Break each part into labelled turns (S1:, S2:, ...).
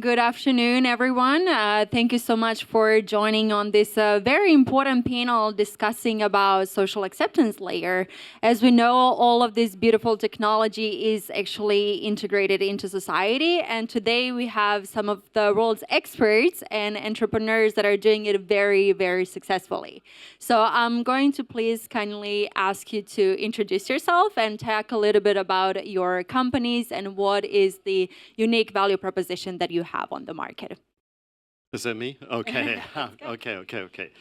S1: good afternoon, everyone. Thank you so much for joining on this very important panel discussing about social acceptance layer. As we know, all of this beautiful technology is actually integrated into society. And today we have some of the world's experts and entrepreneurs that are doing it very, very successfully. So I'm going to please kindly ask you to introduce yourself and talk a little bit about your companies and what is the unique value proposition that you have on the market.
S2: Is it me? Okay. Okay.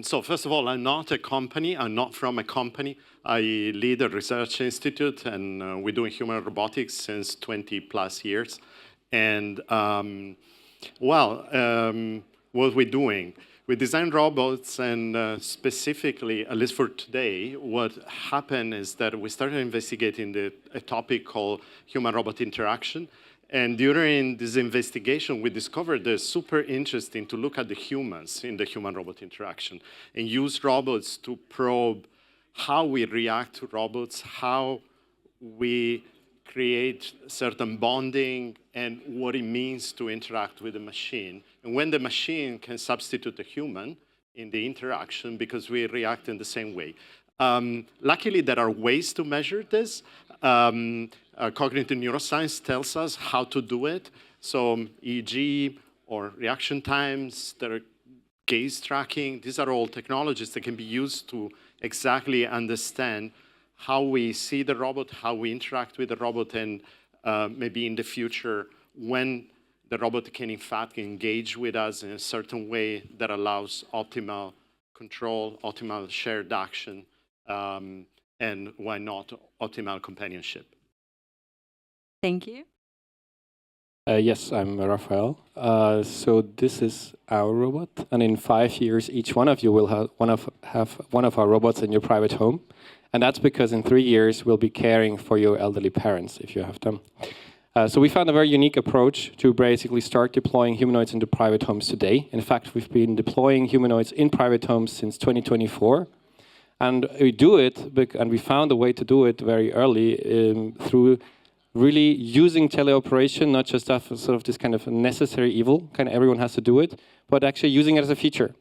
S2: So first of all, I'm not a company. I'm not from a company. I lead a research institute, and we're doing human robotics since 20 plus years. And what we're doing, we design robots, and specifically, at least for today, what happened is that we started investigating a topic called human-robot interaction. And during this investigation, we discovered that it's super interesting to look at the humans in the human-robot interaction and use robots to probe how we react to robots, how we create certain bonding, and what it means to interact with a machine. And when the machine can substitute a human in the interaction because we react in the same way. Luckily, there are ways to measure this. Cognitive neuroscience tells us how to do it. So EEG or reaction times, there are gaze tracking. These are all technologies that can be used to exactly understand how we see the robot, how we interact with the robot, and maybe in the future when the robot can in fact engage with us in a certain way that allows optimal control, optimal shared action, and why not optimal companionship.
S1: Thank you.
S3: Yes, I'm Rafael. So this is our robot, and in 5 years, each one of you will have one of our robots in your private home, and that's because in 3 years we'll be caring for your elderly parents if you have them. So we found a very unique approach to basically start deploying humanoids into private homes today. In fact, we've been deploying humanoids in private homes since 2024. And we do it, and we found a way to do it very early through really using teleoperation, not just as sort of this kind of necessary evil, kind of everyone has to do it, but actually using it as a feature.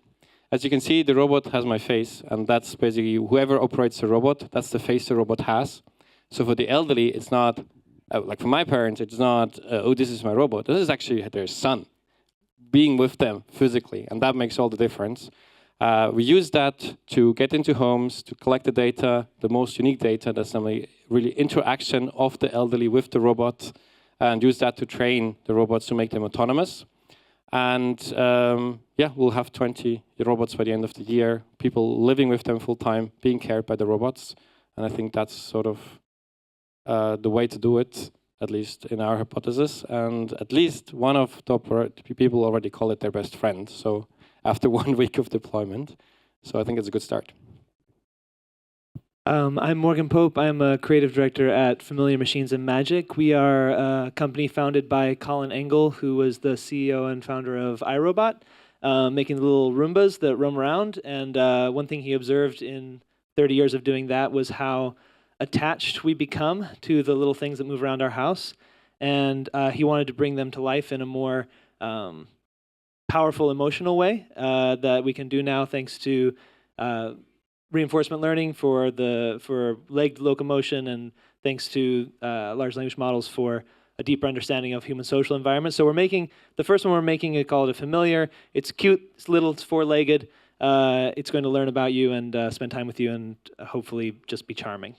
S3: As you can see, the robot has my face, and that's basically whoever operates the robot, that's the face the robot has. So for the elderly, it's not, like for my parents, it's not, oh, this is my robot. This is actually their son, being with them physically, and that makes all the difference. We use that to get into homes, to collect the data, the most unique data, that's really interaction of the elderly with the robot, and use that to train the robots to make them autonomous. And yeah, we'll have 20 robots by the end of the year, people living with them full time, being cared by the robots. And I think that's sort of the way to do it, at least in our hypothesis. And at least one of the people already call it their best friend. So after 1 week of deployment. So I think it's a good start.
S4: I'm Morgan Pope. I'm a creative director at Familiar Machines and Magic. We are a company founded by Colin Engel, who was the CEO and founder of iRobot, making the little Roombas that roam around. And one thing he observed in 30 years of doing that was how attached we become to the little things that move around our house. And he wanted to bring them to life in a more powerful emotional way that we can do now thanks to reinforcement learning for leg locomotion, and thanks to large language models for a deeper understanding of human social environments. So we're making, the first one we're making, it called a Familiar. It's cute, it's little, it's four-legged. It's going to learn about you and spend time with you and hopefully just be charming.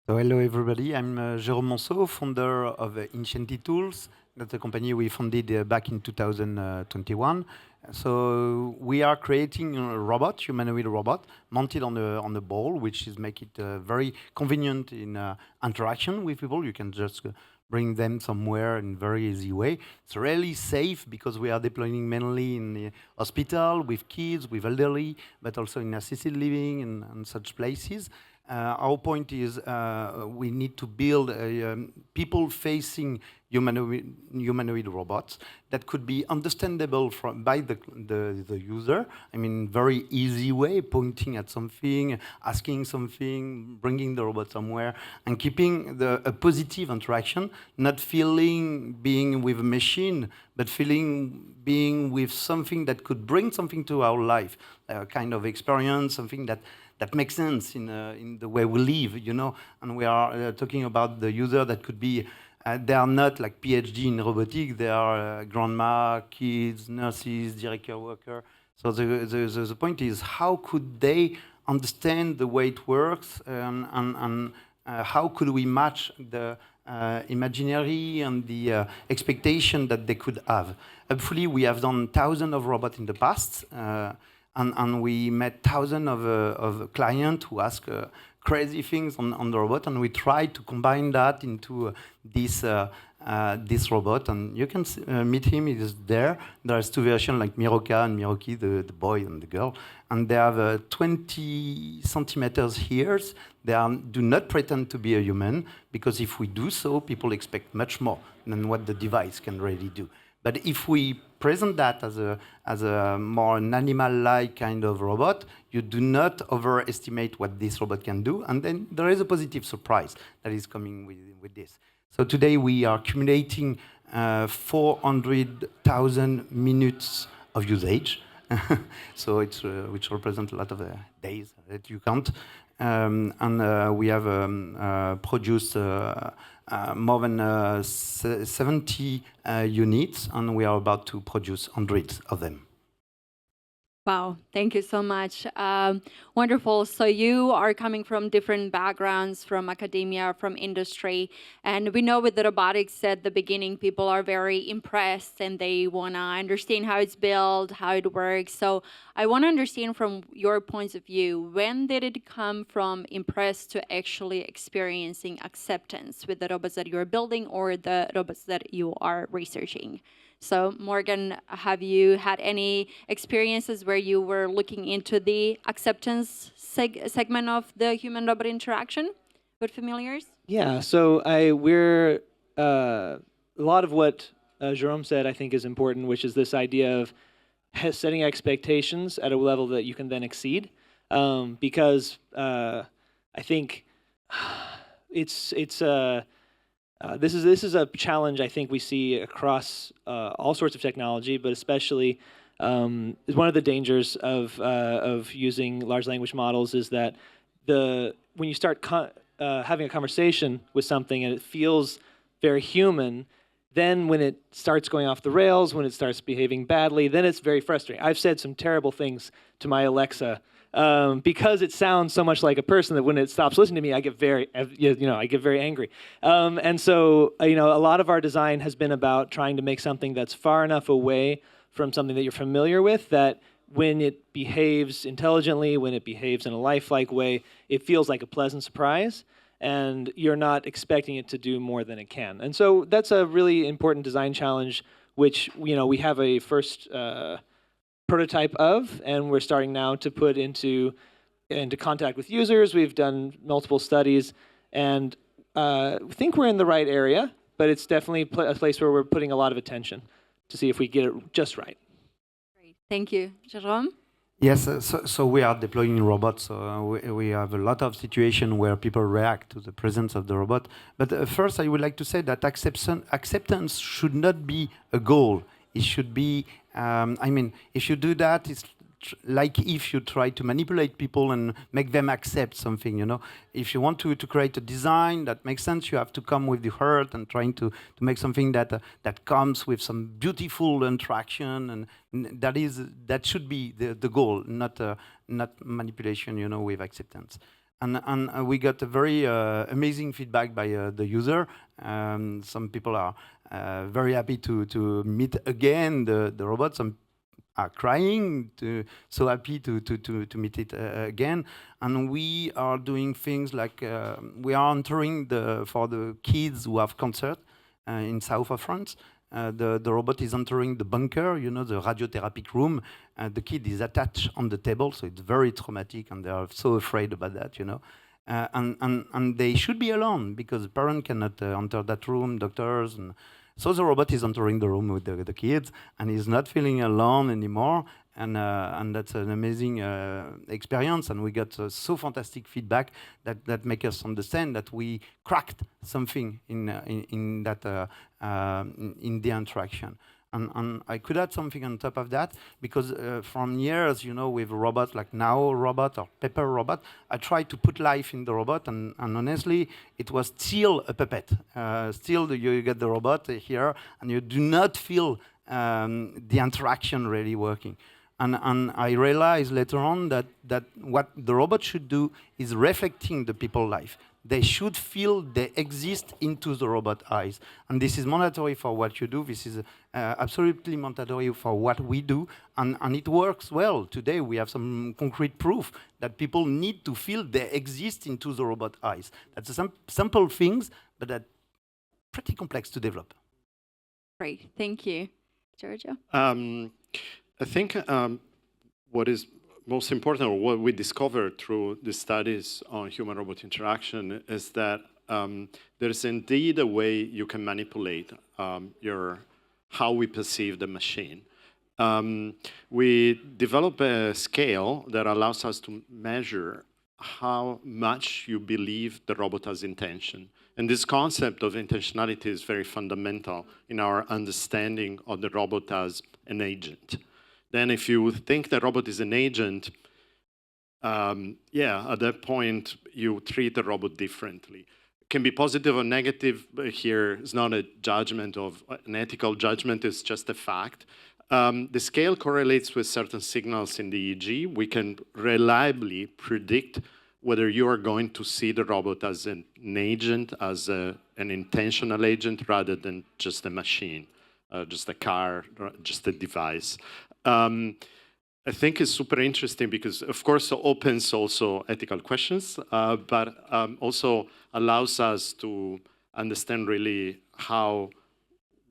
S5: So hello everybody, I'm Jérôme Monceaux, founder of Enchanted Tools. That's a company we founded back in 2021. So we are creating a robot, humanoid robot, mounted on a ball, which is make it very convenient in interaction with people. You can just bring them somewhere in a very easy way. It's really safe because we are deploying mainly in the hospital with kids, with elderly, but also in assisted living and such places. Our point is we need to build a people-facing humanoid robots that could be understandable by the user. I mean, very easy way, pointing at something, asking something, bringing the robot somewhere, and keeping a positive interaction, not feeling being with a machine, but feeling being with something that could bring something to our life, a kind of experience, something that makes sense in the way we live, you know. And we are talking about the user that could be, they are not like PhD in robotics, they are grandma, kids, nurses, direct care worker. So the point is, how could they understand the way it works, and how could we match the imaginary and the expectation that they could have? Hopefully, we have done thousands of robots in the past, and we met thousands of clients who ask crazy things on the robot, and we try to combine that into this robot. And you can meet him, he is there. There's two versions, like Miroka and Miroki, the boy and the girl. And they have 20 centimeters ears. They do not pretend to be a human, because if we do so, people expect much more than what the device can really do. But if we present that as a more an animal-like kind of robot, you do not overestimate what this robot can do, and then there is a positive surprise that is coming with this. So today we are accumulating 400,000 minutes of usage, so it's which represents a lot of days that you count, and we have produced more than 70 units, and we are about to produce hundreds of them.
S1: Wow, thank you so much. Wonderful. So you are coming from different backgrounds, from academia, from industry, and we know with the robotics at the beginning, people are very impressed and they want to understand how it's built, how it works. So I want to understand from your points of view, when did it come from impressed to actually experiencing acceptance with the robots that you're building or the robots that you are researching? So Morgan, have you had any experiences where you were looking into the acceptance segment of the human-robot interaction with familiars?
S4: Yeah, so we're a lot of what Jérôme said, I think, is important, which is this idea of setting expectations at a level that you can then exceed, because I think this is a challenge I think we see across all sorts of technology, but especially is one of the dangers of using large language models is that when you start having a conversation with something and it feels very human, then when it starts going off the rails, when it starts behaving badly, then it's very frustrating. I've said some terrible things to my Alexa because it sounds so much like a person that when it stops listening to me, I get very angry. And so, a lot of our design has been about trying to make something that's far enough away from something that you're familiar with that when it behaves intelligently, when it behaves in a lifelike way, it feels like a pleasant surprise, and you're not expecting it to do more than it can. And so that's a really important design challenge, which we have a first prototype of, and we're starting now to put into contact with users. We've done multiple studies, and think we're in the right area, but it's definitely a place where we're putting a lot of attention to see if we get it just right.
S1: Great, thank you. Jérôme?
S5: Yes, so we are deploying robots. So we have a lot of situations where people react to the presence of the robot. But first, I would like to say that acceptance should not be a goal. It should be, if you do that, it's like if you try to manipulate people and make them accept something, If you want to create a design that makes sense, you have to come with the heart and trying to make something that comes with some beautiful interaction, and that should be the goal, not manipulation, with acceptance. And we got a very amazing feedback by the user. Some people are very happy to meet again the robot. Some are crying, so happy to meet it again. And we are doing things like we are entering for the kids who have concert in south of France. The robot is entering the bunker, the radiotherapy room. The kid is attached on the table, so it's very traumatic, and they are so afraid about that, and they should be alone because the parent cannot enter that room, doctors. And so the robot is entering the room with the kids and is not feeling alone anymore. And that's an amazing experience. And we got so fantastic feedback that make us understand that we cracked something in the interaction. And I could add something on top of that, because from years, with robots like Now robot or Pepper robot, I tried to put life in the robot, and honestly, it was still a puppet. Still, you get the robot here, and you do not feel the interaction really working. And I realized later on that what the robot should do is reflecting the people's life. They should feel they exist into the robot eyes. And this is mandatory for what you do. This is absolutely mandatory for what we do. And it works well. Today we have some concrete proof that people need to feel they exist into the robot eyes. That's some simple things, but that's pretty complex to develop.
S1: Great, thank you. Giorgio?
S2: I think what is most important, or what we discovered through the studies on human-robot interaction, is that there's indeed a way you can manipulate how we perceive the machine. We develop a scale that allows us to measure how much you believe the robot has intention. And this concept of intentionality is very fundamental in our understanding of the robot as an agent. Then if you think the robot is an agent, at that point, you treat the robot differently. It can be positive or negative. Here is not a judgment of an ethical judgment, it's just a fact. The scale correlates with certain signals in the EEG. We can reliably predict whether you are going to see the robot as an agent, as an intentional agent, rather than just a machine, just a car, just a device. I think it's super interesting because, of course, it opens also ethical questions, but also allows us to understand really how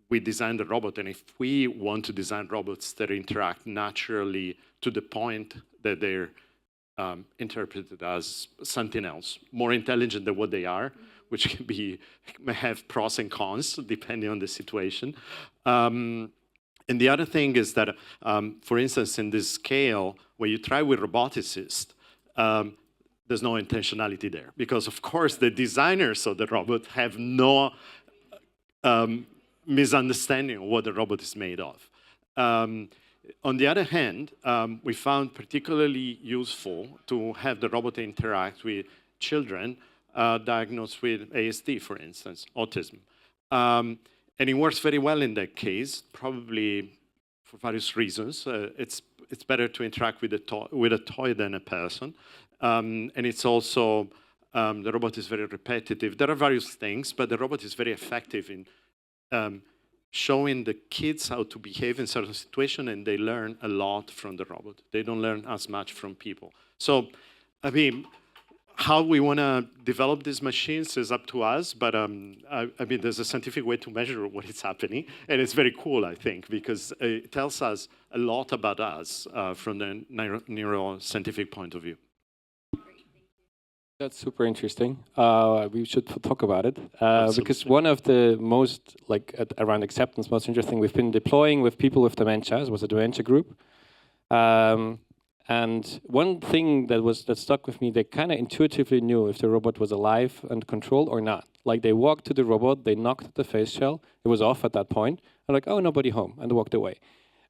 S2: we design the robot, and if we want to design robots that interact naturally to the point that they're interpreted as something else, more intelligent than what they are, which may have pros and cons depending on the situation. And the other thing is that, for instance, in this scale, when you try with roboticists, there's no intentionality there. Because, of course, the designers of the robot have no misunderstanding of what the robot is made of. On the other hand, we found particularly useful to have the robot interact with children diagnosed with ASD, for instance, autism. And it works very well in that case, probably for various reasons. It's better to interact with a toy than a person. And it's also, the robot is very repetitive. There are various things, but the robot is very effective in showing the kids how to behave in certain situations, and they learn a lot from the robot. They don't learn as much from people. So, I mean, how we want to develop these machines is up to us, but I mean, there's a scientific way to measure what is happening, and it's very cool, I think, because it tells us a lot about us from the neuroscientific point of view.
S3: That's super interesting. We should talk about it because one of the most, around acceptance, most interesting, we've been deploying with people with dementia. It was a dementia group. And one thing that stuck with me, they kind of intuitively knew if the robot was alive and controlled or not. Like, they walked to the robot, they knocked at the face shell, it was off at that point, and like, oh, nobody home, and they walked away.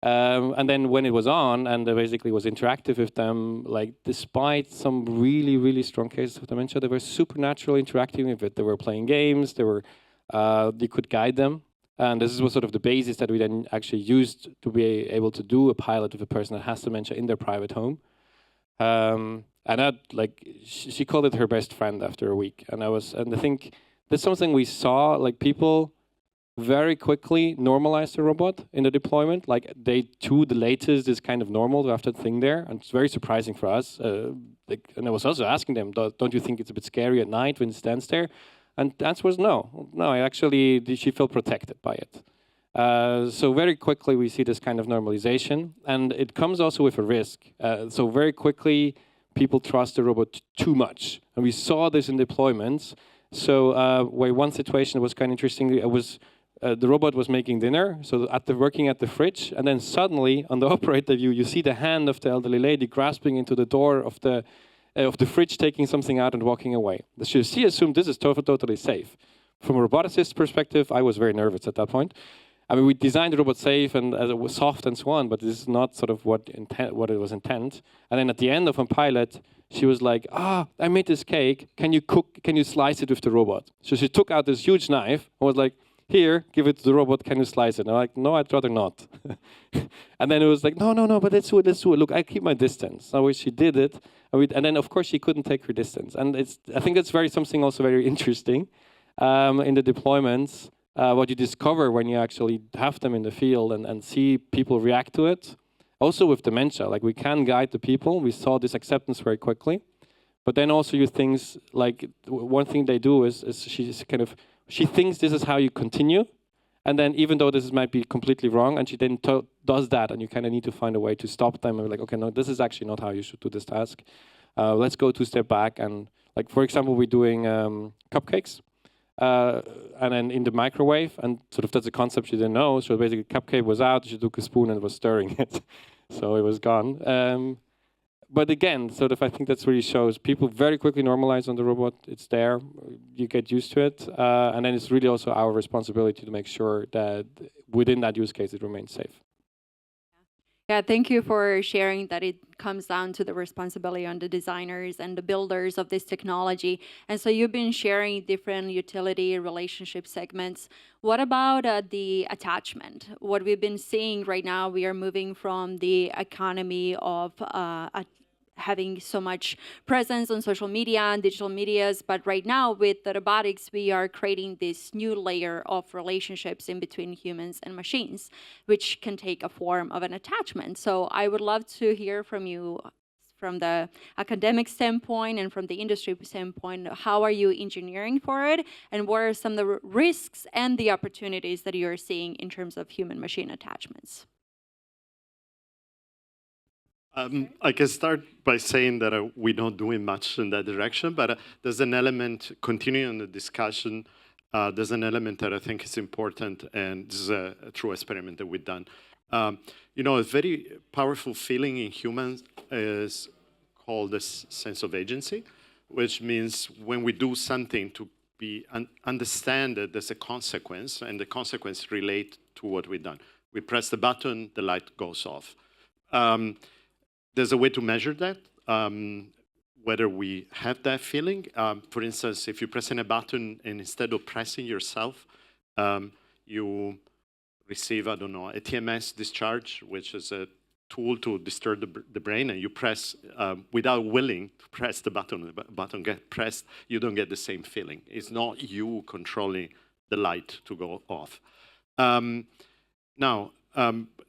S3: And then when it was on, and they basically was interactive with them, like, despite some really, really strong cases of dementia, they were supernaturally interacting with it. They were playing games, they could guide them. And this was sort of the basis that we then actually used to be able to do a pilot with a person that has dementia in their private home. And that, she called it her best friend after a week. And I think that's something we saw, like, people very quickly normalize the robot in the deployment. Like, day 2, the latest, is kind of normal to have that thing there. And it's very surprising for us. And I was also asking them, don't you think it's a bit scary at night when it stands there? And the answer was no. No, she felt protected by it. So very quickly we see this kind of normalization. And it comes also with a risk. So very quickly people trust the robot too much. And we saw this in deployments. So where one situation was kind of interesting, it was the robot was making dinner, so working at the fridge, and then suddenly on the operator view, you see the hand of the elderly lady grasping into the door of the fridge, taking something out and walking away. So she assumed this is totally safe. From a roboticist perspective, I was very nervous at that point. I mean, we designed the robot safe and it was soft and so on, but this is not sort of what it was intent. And then at the end of a pilot, she was like, I made this cake. Can you slice it with the robot? So she took out this huge knife and was like, here, give it to the robot, can you slice it? And I'm like, no, I'd rather not. And then it was like, no, but let's do it. Look, I keep my distance. So she did it. And then, of course, she couldn't take her distance. And I think that's something also very interesting in the deployments, what you discover when you actually have them in the field and see people react to it. Also with dementia, like we can guide the people. We saw this acceptance very quickly. But then also you things like one thing they do is she thinks this is how you continue, and then even though this might be completely wrong, and she then does that, and you kind of need to find a way to stop them and be like, okay, no, this is actually not how you should do this task. Let's go 2 steps back, and like for example, we're doing cupcakes, and then in the microwave, and sort of that's a concept she didn't know. So basically, cupcake was out, she took a spoon and was stirring it, so it was gone. But again, sort of, I think that really shows people very quickly normalize on the robot. It's there, you get used to it, and then it's really also our responsibility to make sure that within that use case it remains safe.
S1: Yeah, thank you for sharing that it comes down to the responsibility on the designers and the builders of this technology. And so you've been sharing different utility relationship segments. What about the attachment? What we've been seeing right now, we are moving from the economy of having so much presence on social media and digital medias, but right now with the robotics, we are creating this new layer of relationships in between humans and machines, which can take a form of an attachment. So I would love to hear from you from the academic standpoint and from the industry standpoint. How are you engineering for it, and what are some of the risks and the opportunities that you're seeing in terms of human-machine attachments?
S2: I can start by saying that we're not doing much in that direction, but there's an element, continuing the discussion, there's an element that I think is important, and this is a true experiment that we've done. You know, a very powerful feeling in humans is called this sense of agency, which means when we do something to understand that there's a consequence, and the consequence relate to what we've done. We press the button, the light goes off. There's a way to measure that, whether we have that feeling. For instance, if you're pressing a button and instead of pressing yourself, you receive, I don't know, a TMS discharge, which is a tool to disturb the brain, and you press without willing to press the button gets pressed, you don't get the same feeling. It's not you controlling the light to go off. Now,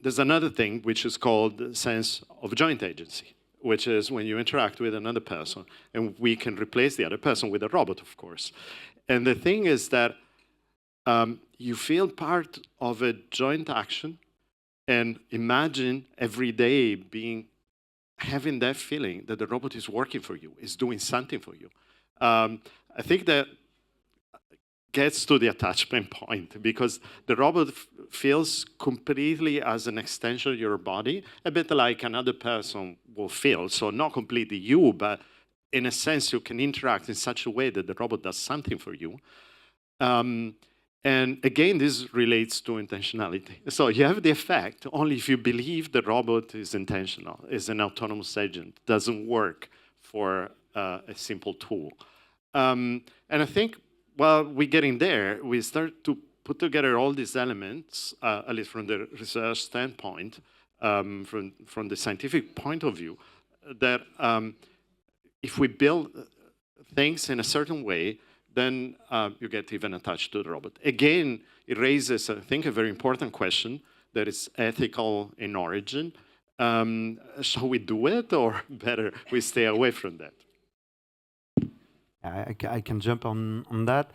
S2: there's another thing which is called the sense of joint agency, which is when you interact with another person, and we can replace the other person with a robot, of course. And the thing is that you feel part of a joint action, and imagine every day having that feeling that the robot is working for you, is doing something for you. I think that gets to the attachment point, because the robot feels completely as an extension of your body, a bit like another person will feel. So not completely you, but in a sense you can interact in such a way that the robot does something for you. And again, this relates to intentionality. So you have the effect only if you believe the robot is intentional, is an autonomous agent, doesn't work for a simple tool. And I think while we're getting there, we start to put together all these elements, at least from the research standpoint, from the scientific point of view, that if we build things in a certain way, then you get even attached to the robot. Again, it raises, I think, a very important question that is ethical in origin. Shall we do it, or better we stay away from that?
S5: I can jump on that.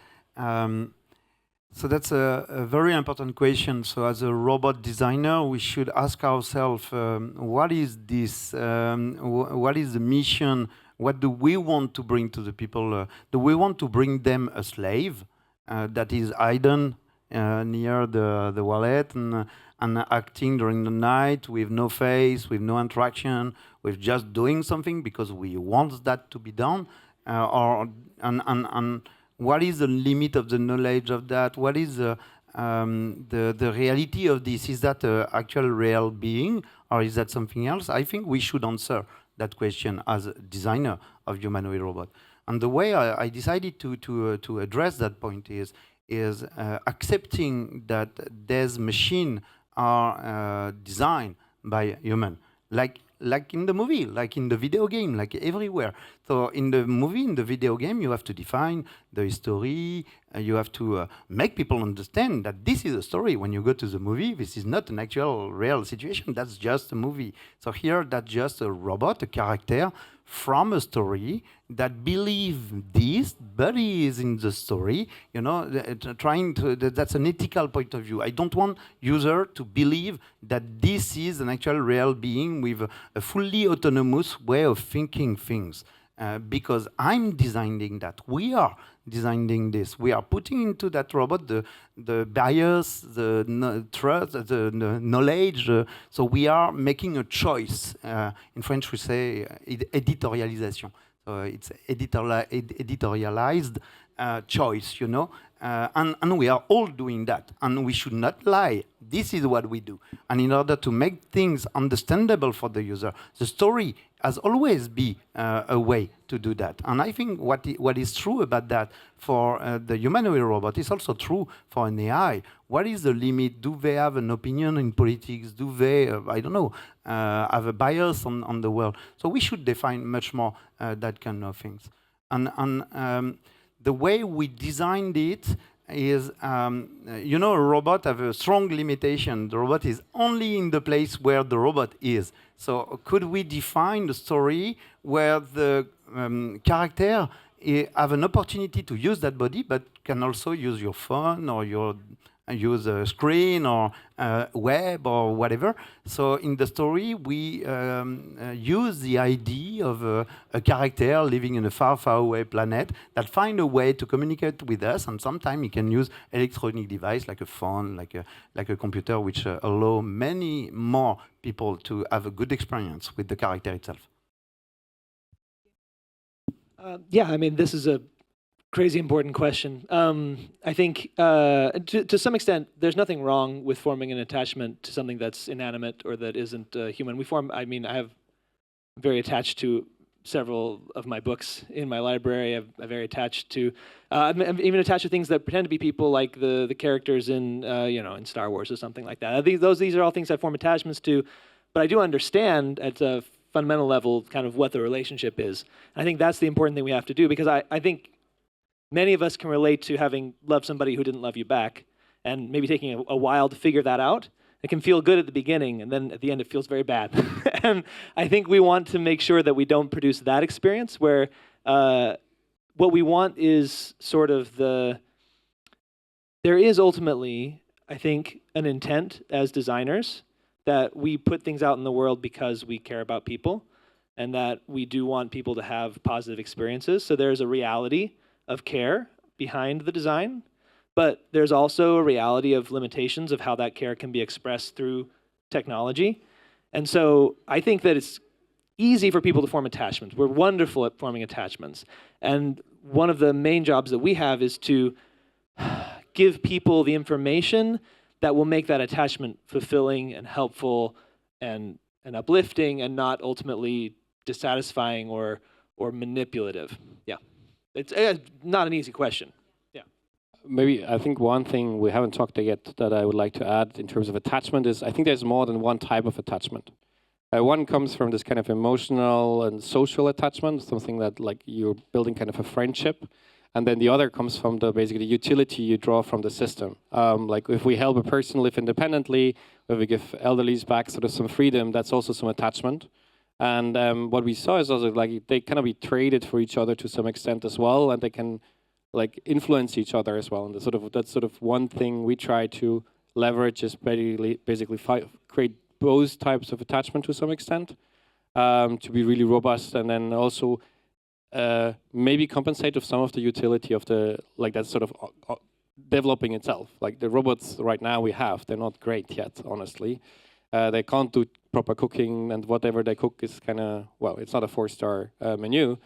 S5: So that's a very important question. So as a robot designer, we should ask ourselves, what is this? What is the mission What do we want to bring to the people? Do we want to bring them a slave that is hidden near the wallet and acting during the night with no face, with no interaction, with just doing something because we want that to be done? And what is the limit of the knowledge of that? What is the reality of this? Is that an actual real being, or is that something else? I think we should answer that question as a designer of humanoid robot. And the way I decided to address that point is accepting that these machines are designed by human, like in the movie, like in the video game, like everywhere. So in the movie, in the video game, you have to define the history. You have to make people understand that this is a story. When you go to the movie, this is not an actual real situation. That's just a movie. So here, that's just a robot, a character from a story that believe this, but he is in the story. You know, trying to. That's an ethical point of view. I don't want user to believe that this is an actual real being with a fully autonomous way of thinking things. Because I'm designing that. We are designing this. We are putting into that robot the bias, the trust, the knowledge. So we are making a choice. In French, we say editorialisation. So it's editorialized choice, you know. And we are all doing that. And we should not lie. This is what we do. And in order to make things understandable for the user, the story has always been a way to do that. And I think what is true about that for the humanoid robot is also true for an AI. What is the limit? Do they have an opinion in politics? Do they, I don't know, have a bias on the world? So we should define much more that kind of things. And the way we designed it is, you know, a robot have a strong limitation. The robot is only in the place where the robot is. So could we define the story where the character have an opportunity to use that body, but can also use your phone or use a screen or web or whatever. So in the story, we use the idea of a character living in a far, far away planet that find a way to communicate with us, and sometimes he can use electronic device like a phone, like a computer, which allow many more people to have a good experience with the character itself.
S4: Yeah, I mean, this is a crazy important question. I think to some extent, there's nothing wrong with forming an attachment to something that's inanimate or that isn't human. I am very attached to several of my books in my library. I'm very attached to, I'm even attached to things that pretend to be people, like the characters in in Star Wars or something like that. These are all things I form attachments to, but I do understand at a fundamental level kind of what the relationship is. I think that's the important thing we have to do, because I think many of us can relate to having loved somebody who didn't love you back, and maybe taking a while to figure that out. It can feel good at the beginning, and then at the end it feels very bad. And I think we want to make sure that we don't produce that experience where what we want is sort of there is ultimately, I think, an intent as designers that we put things out in the world because we care about people, and that we do want people to have positive experiences. So there's a reality of care behind the design, but there's also a reality of limitations of how that care can be expressed through technology. And so I think that it's easy for people to form attachments. We're wonderful at forming attachments. And one of the main jobs that we have is to give people the information that will make that attachment fulfilling and helpful and uplifting, and not ultimately dissatisfying or manipulative. Yeah. It's not an easy question. Yeah.
S3: Maybe I think one thing we haven't talked yet that I would like to add in terms of attachment is I think there's more than one type of attachment. One comes from this kind of emotional and social attachment, something that like you're building kind of a friendship. And then the other comes from the basically utility you draw from the system. Like if we help a person live independently, if we give elderlies back sort of some freedom, that's also some attachment. And what we saw is also like they kind of be traded for each other to some extent as well, and they can like influence each other as well. And that's sort of one thing we try to leverage is basically create both types of attachment to some extent to be really robust, and then also maybe compensate with some of the utility of the, like that sort of developing itself. Like the robots right now we have, they're not great yet, honestly. They can't do proper cooking, and whatever they cook is kind of, well, it's not a 4-star menu.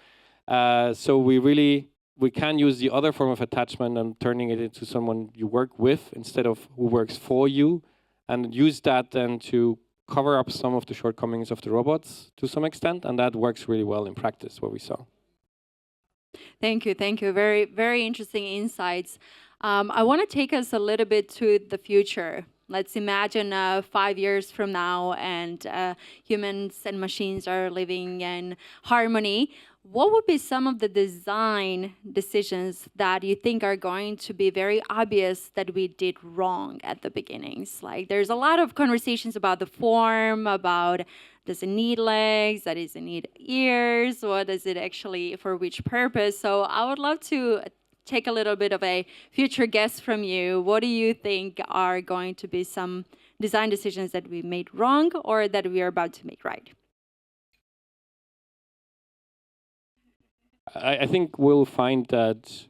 S3: So we can use the other form of attachment and turning it into someone you work with instead of who works for you, and use that then to cover up some of the shortcomings of the robots to some extent, and that works really well in practice, what we saw.
S1: Thank you. Very, very interesting insights. I want to take us a little bit to the future. Let's imagine 5 years from now, and humans and machines are living in harmony. What would be some of the design decisions that you think are going to be very obvious that we did wrong at the beginnings? Like, there's a lot of conversations about the form, about does it need legs, does it need ears, what is it actually, for which purpose? So I would love to take a little bit of a future guess from you. What do you think are going to be some design decisions that we made wrong or that we are about to make right?
S3: I think we'll find that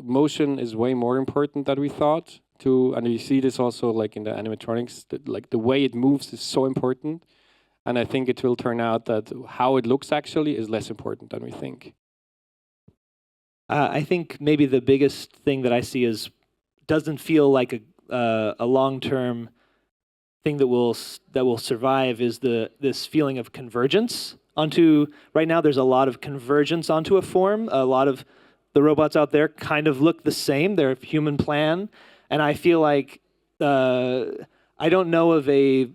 S3: motion is way more important than we thought. And you see this also like in the animatronics, like the way it moves is so important. And I think it will turn out that how it looks actually is less important than we think.
S4: I think maybe the biggest thing that I see is doesn't feel like a long-term thing that will survive is this feeling of convergence onto. Right now, there's a lot of convergence onto a form. A lot of the robots out there kind of look the same. They're human plan, and I feel like I don't know of a.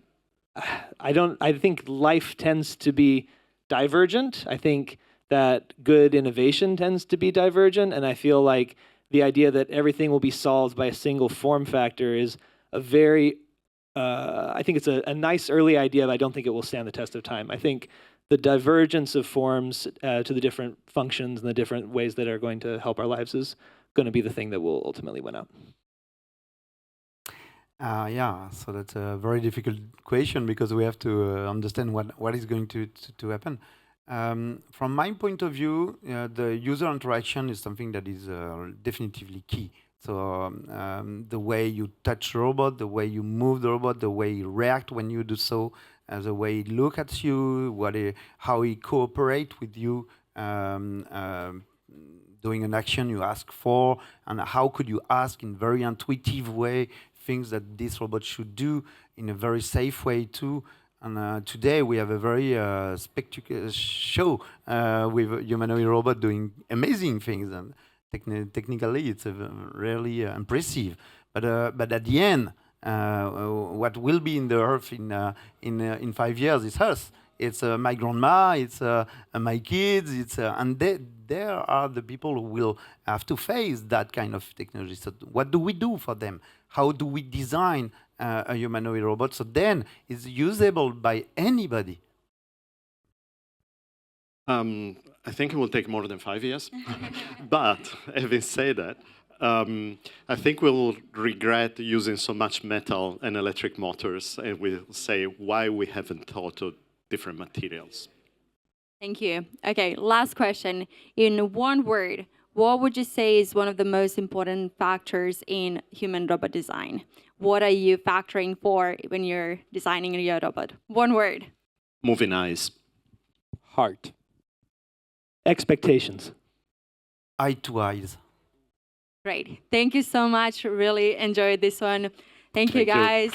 S4: I think life tends to be divergent. I think that good innovation tends to be divergent, and I feel like the idea that everything will be solved by a single form factor is a very, I think it's a nice early idea, but I don't think it will stand the test of time. I think the divergence of forms to the different functions and the different ways that are going to help our lives is going to be the thing that will ultimately win out.
S5: Yeah, so that's a very difficult question because we have to understand what is going to happen. From my point of view, the user interaction is something that is definitively key. So the way you touch the robot, the way you move the robot, the way he reacts when you do so, the way he looks at you, how he cooperates with you, doing an action you ask for, and how could you ask in very intuitive way things that this robot should do in a very safe way too. And today we have a very spectacular show with a humanoid robot doing amazing things, and technically it's really impressive. But at the end, what will be in the earth in 5 years is us. It's my grandma, it's my kids, and there are the people who will have to face that kind of technology. So what do we do for them? How do we design a humanoid robot so then it's usable by anybody?
S2: I think it will take more than 5 years. But having said that, I think we'll regret using so much metal and electric motors, and we'll say why we haven't thought of different materials.
S1: Thank you. Okay, last question. In one word, what would you say is one of the most important factors in human robot design? What are you factoring for when you're designing your robot? One word.
S2: Moving eyes.
S3: Heart.
S4: Expectations.
S5: Eye to eyes.
S1: Great. Thank you so much. Really enjoyed this one. Thank you, guys.